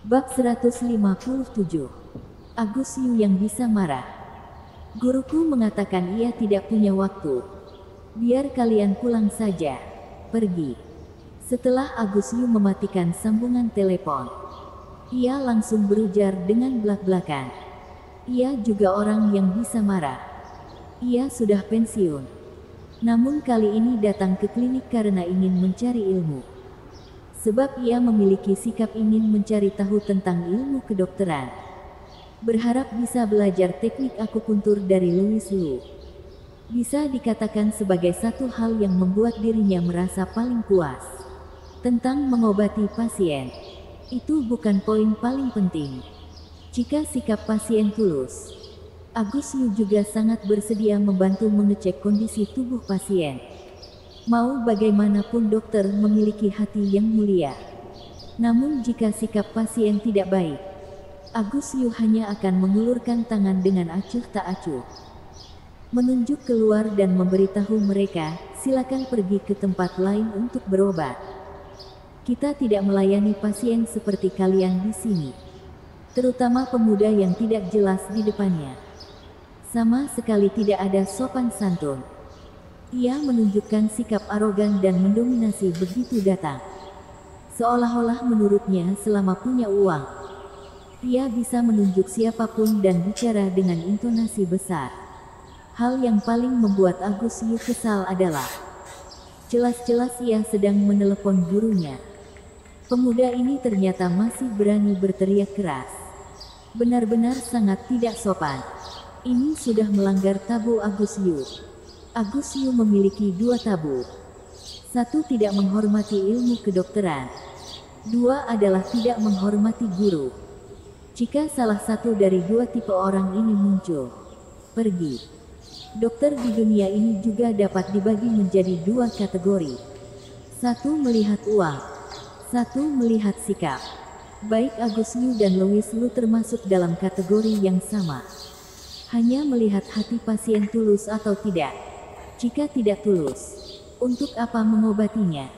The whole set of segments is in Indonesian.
Bab 157. Agus Yu yang bisa marah. Guruku mengatakan ia tidak punya waktu. Biar kalian pulang saja. Pergi. Setelah Agus Yu mematikan sambungan telepon, ia langsung berujar dengan belak-belakan. Ia juga orang yang bisa marah. Ia sudah pensiun. Namun kali ini datang ke klinik karena ingin mencari ilmu. Sebab ia memiliki sikap ingin mencari tahu tentang ilmu kedokteran. Berharap bisa belajar teknik akupuntur dari Louis Lu. Bisa dikatakan sebagai satu hal yang membuat dirinya merasa paling puas. Tentang mengobati pasien, itu bukan poin paling penting. Jika sikap pasien tulus, Agus Yu juga sangat bersedia membantu mengecek kondisi tubuh pasien. Mau bagaimanapun dokter memiliki hati yang mulia. Namun jika sikap pasien tidak baik, Agus Yu hanya akan mengulurkan tangan dengan acuh tak acuh. Menunjuk keluar dan memberitahu mereka, silakan pergi ke tempat lain untuk berobat. Kita tidak melayani pasien seperti kalian di sini. Terutama pemuda yang tidak jelas di depannya. Sama sekali tidak ada sopan santun. Ia menunjukkan sikap arogan dan mendominasi begitu datang. Seolah-olah menurutnya selama punya uang, ia bisa menunjuk siapapun dan bicara dengan intonasi besar. Hal yang paling membuat Agus Yu kesal adalah, jelas-jelas ia sedang menelepon gurunya. Pemuda ini ternyata masih berani berteriak keras. Benar-benar sangat tidak sopan. Ini sudah melanggar tabu Agus Yu. Agus Yu memiliki dua tabu. Satu, tidak menghormati ilmu kedokteran. Dua adalah tidak menghormati guru. Jika salah satu dari dua tipe orang ini muncul, pergi. Dokter di dunia ini juga dapat dibagi menjadi dua kategori. Satu, melihat uang. Satu, melihat sikap. Baik Agus Yu dan Louis Lu termasuk dalam kategori yang sama. Hanya melihat hati pasien tulus atau tidak. Jika tidak tulus, untuk apa mengobatinya?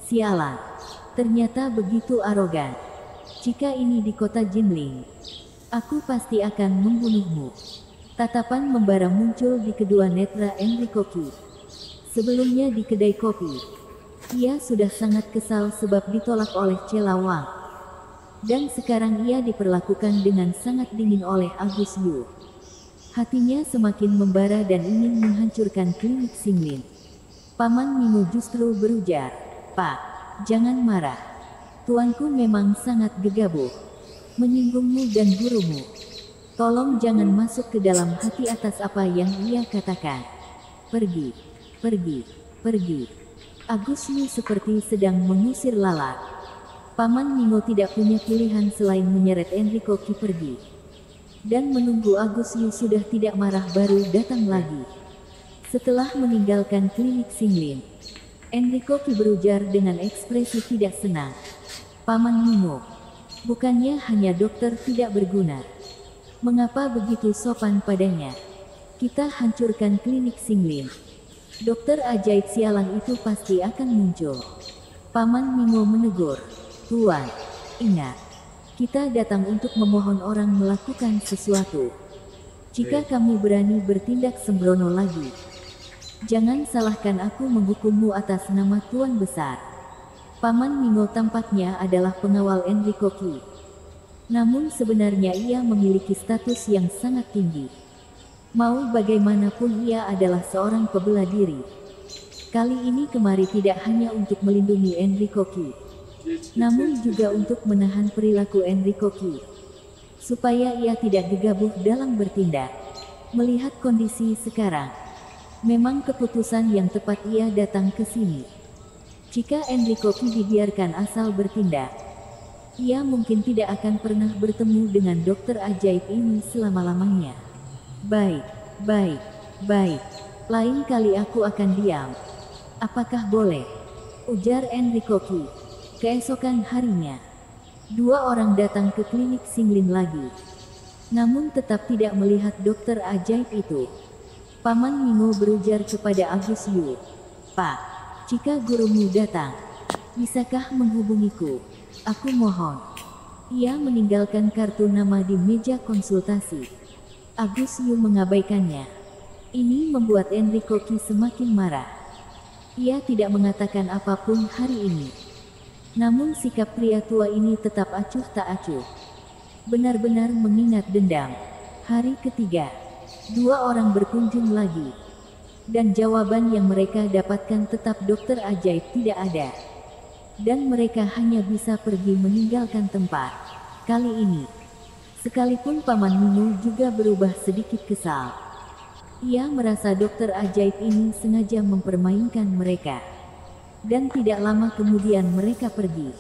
Sialan, ternyata begitu arogan. Jika ini di kota Jinling, aku pasti akan membunuhmu. Tatapan membara muncul di kedua netra Enrico Ki. Sebelumnya di kedai kopi, ia sudah sangat kesal sebab ditolak oleh Celawang. Dan sekarang ia diperlakukan dengan sangat dingin oleh Agus Yu. Hatinya semakin membara dan ingin menghancurkan klinik Xinglin. Paman Mimo justru berujar, "Pak, jangan marah. Tuanku memang sangat gegabah. Menyinggungmu dan gurumu. Tolong jangan masuk ke dalam hati atas apa yang ia katakan. Pergi, pergi, pergi." Agus Yu seperti sedang mengusir lalat. Paman Mimo tidak punya pilihan selain menyeret Enrico Ki pergi. Dan menunggu Agus Yu sudah tidak marah baru datang lagi. Setelah meninggalkan klinik Xinglin, Enrico Ki berujar dengan ekspresi tidak senang. "Paman Mimo, bukannya hanya dokter tidak berguna. Mengapa begitu sopan padanya? Kita hancurkan klinik Xinglin. Dokter ajaib sialan itu pasti akan muncul." Paman Mimo menegur, "Tuan, ingat. Kita datang untuk memohon orang melakukan sesuatu. Jika kamu berani bertindak sembrono lagi, jangan salahkan aku menghukummu atas nama Tuan Besar." Paman Mimo tampaknya adalah pengawal Enrico Ki. Namun sebenarnya ia memiliki status yang sangat tinggi. Mau bagaimanapun ia adalah seorang pebela diri. Kali ini kemari tidak hanya untuk melindungi Enrico Ki, namun juga untuk menahan perilaku Enrico Ki, supaya ia tidak gegabah dalam bertindak. Melihat kondisi sekarang, memang keputusan yang tepat ia datang ke sini. Jika Enrico Ki dibiarkan asal bertindak, ia mungkin tidak akan pernah bertemu dengan dokter ajaib ini selama-lamanya. "Baik, baik, baik. Lain kali aku akan diam. Apakah boleh?" ujar Enrico Ki. Keesokan harinya, dua orang datang ke klinik Xinglin lagi. Namun tetap tidak melihat dokter ajaib itu. Paman Mimo berujar kepada Agus Yu, "Pak, jika gurumu datang, bisakah menghubungiku? Aku mohon." Ia meninggalkan kartu nama di meja konsultasi. Agus Yu mengabaikannya. Ini membuat Enrico Ki semakin marah. Ia tidak mengatakan apapun hari ini. Namun sikap pria tua ini tetap acuh tak acuh. Benar-benar mengingat dendam. Hari ketiga, dua orang berkunjung lagi. Dan jawaban yang mereka dapatkan tetap dokter ajaib tidak ada. Dan mereka hanya bisa pergi meninggalkan tempat. Kali ini, sekalipun Paman Mino juga berubah sedikit kesal. Ia merasa dokter ajaib ini sengaja mempermainkan mereka. Dan tidak lama kemudian mereka pergi.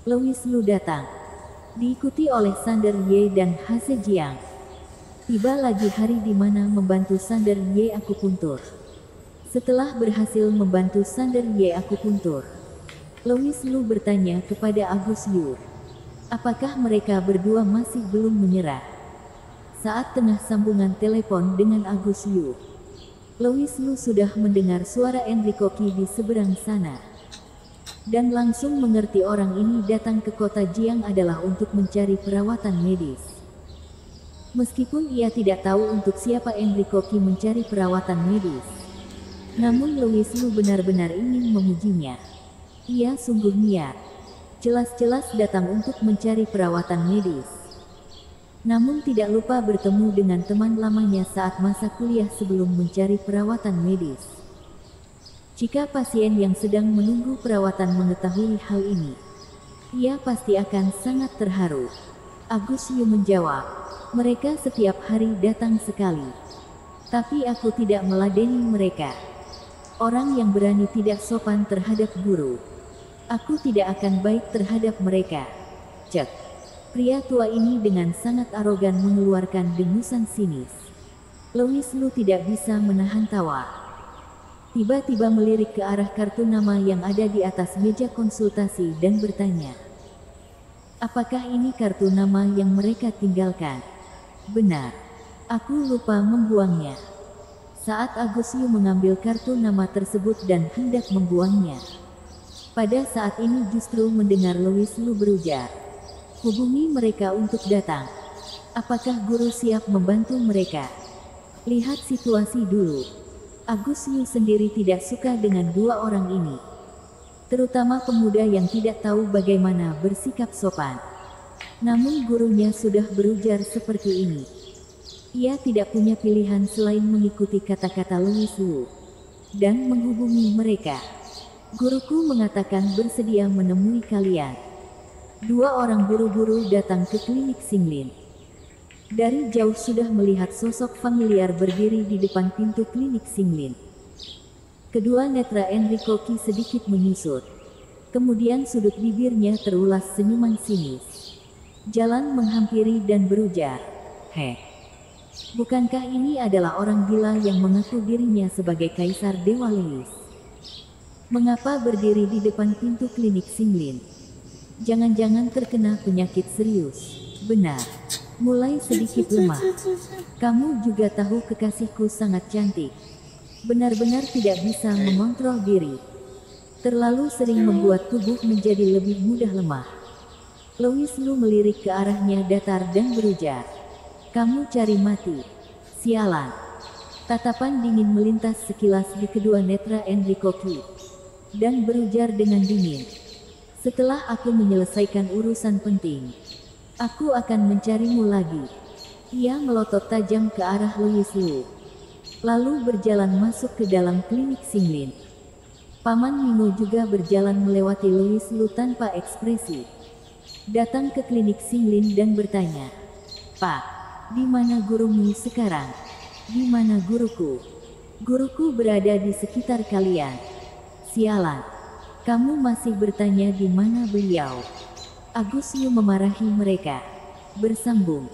Louis Lu datang, diikuti oleh Sander Ye dan Hase Jiang. Tiba lagi hari di mana membantu Sander Ye akupuntur. Setelah berhasil membantu Sander Ye akupuntur, Louis Lu bertanya kepada Agus Yu, apakah mereka berdua masih belum menyerah? Saat tengah sambungan telepon dengan Agus Yu, Louis Lu sudah mendengar suara Enrico Ki di seberang sana. Dan langsung mengerti orang ini datang ke kota Jiang adalah untuk mencari perawatan medis. Meskipun ia tidak tahu untuk siapa Enrico Ki mencari perawatan medis, namun Louis Lu benar-benar ingin mengujinya. Ia sungguh niat. Jelas-jelas datang untuk mencari perawatan medis. Namun tidak lupa bertemu dengan teman lamanya saat masa kuliah sebelum mencari perawatan medis. Jika pasien yang sedang menunggu perawatan mengetahui hal ini, ia pasti akan sangat terharu. Agus Yu menjawab, mereka setiap hari datang sekali. Tapi aku tidak meladeni mereka. Orang yang berani tidak sopan terhadap guru. Aku tidak akan baik terhadap mereka. Cek. Pria tua ini dengan sangat arogan mengeluarkan dengusan sinis. Louis Lu tidak bisa menahan tawa. Tiba-tiba melirik ke arah kartu nama yang ada di atas meja konsultasi dan bertanya, apakah ini kartu nama yang mereka tinggalkan? Benar. Aku lupa membuangnya. Saat Agus Yu mengambil kartu nama tersebut dan hendak membuangnya, pada saat ini justru mendengar Louis Lu berujar, hubungi mereka untuk datang. Apakah guru siap membantu mereka? Lihat situasi dulu. Agus Yu sendiri tidak suka dengan dua orang ini. Terutama pemuda yang tidak tahu bagaimana bersikap sopan. Namun gurunya sudah berujar seperti ini. Ia tidak punya pilihan selain mengikuti kata-kata Louis Lu dan menghubungi mereka. Guruku mengatakan bersedia menemui kalian. Dua orang buru-buru datang ke klinik Xinglin. Dari jauh sudah melihat sosok familiar berdiri di depan pintu klinik Xinglin. Kedua netra Enrico Ki sedikit menyusut. Kemudian sudut bibirnya terulas senyuman sinis. Jalan menghampiri dan berujar, bukankah ini adalah orang gila yang mengaku dirinya sebagai Kaisar Dewa Louis? Mengapa berdiri di depan pintu klinik Xinglin? Jangan-jangan terkena penyakit serius. Benar. Mulai sedikit lemah. Kamu juga tahu kekasihku sangat cantik. Benar-benar tidak bisa mengontrol diri. Terlalu sering membuat tubuh menjadi lebih mudah lemah. Louis Lu melirik ke arahnya datar dan berujar, kamu cari mati. Sialan. Tatapan dingin melintas sekilas di kedua netra Enrico Ki. Dan berujar dengan dingin, setelah aku menyelesaikan urusan penting, aku akan mencarimu lagi. Ia melotot tajam ke arah Louis Lu, lalu berjalan masuk ke dalam klinik Xinglin. Paman Mino juga berjalan melewati Louis Lu tanpa ekspresi. Datang ke klinik Xinglin dan bertanya, Pak, di mana gurumu sekarang? Di mana guruku? Guruku berada di sekitar kalian. Sialan. Kamu masih bertanya di mana beliau? Agus Yu memarahi mereka. Bersambung.